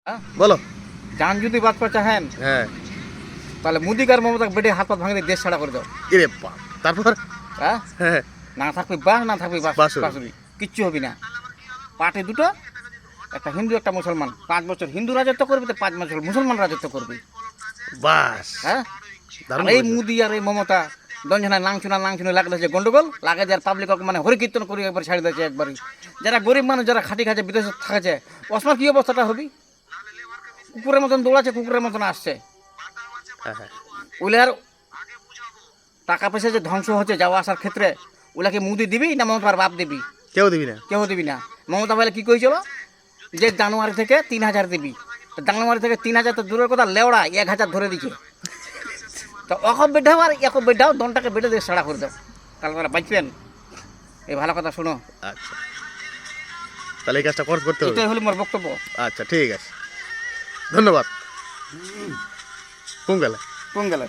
হ্যাঁ? বলো। যান যদি বাঁচতে চাহেন হ্যাঁ। তাহলে মোদিকার মমতা বেটে হাত পা ভাঙে দিয়ে দেশ ছাড়া করে দাও। এরে বাপ, তারপর? হ্যাঁ, হ্যাঁ। না থাকবি বাস, না থাকবি বাঁশুরি। বাঁশুরি, কিচ্ছু হবি না। পার্টি দুটো, একটা হিন্দু একটা মুসলমান। 5 বছর হিন্দু রাজত্ব করবি তো 5 বছর মুসলমান রাজত্ব করবি। বাস। হ্যাঁ, দারুণ আর এই বলেছো। মোদি আর এই মমতা দঞ্জনা লাংচুনা লাগলে যে গন্ডগোল লাগে, যার পাবলিক মানে হরিকীর্তন করে একবার ছাড়ি দিয়েছে একবারই। যারা গরিব মানুষ, যারা খাটি খাচ্ছে, বিদেশে থাকছে, ওসমার কি অবস্থাটা হবি? কুকুরের মতন দৌড়াচ্ছে, কুকুরের মতন আসছে। হ্যাঁ হ্যাঁ। ওগুলো আর টাকা পয়সা যে ধ্বংস হচ্ছে যাওয়া আসার ক্ষেত্রে, ওগুলাকে মুদি দিবি না মমতার বাপ দিবি? কেউ দিবি না। কেউ দিবি না। মমতা বলে কি কইছিল যে জানুয়ারি থেকে 3000 দিবি, তো জানুয়ারি থেকে 3000 তো দূরের কথা, লেওড়া 1000 ধরে দিচ্ছে। তো অকব বেঢাও আর এক বেঢাও, দনটাকে বেটে দিয়ে সাড়া করে দাও, তাহলে তারা বাঁচবেন। এই ভালো কথা শোনো, আচ্ছা, তাহলে এই কাজটা করতে হবে। এটাই হলো মোর বক্তব্য। আচ্ছা ঠিক আছে, ধন্যবাদ। কোন গেলে? কোন গেলে?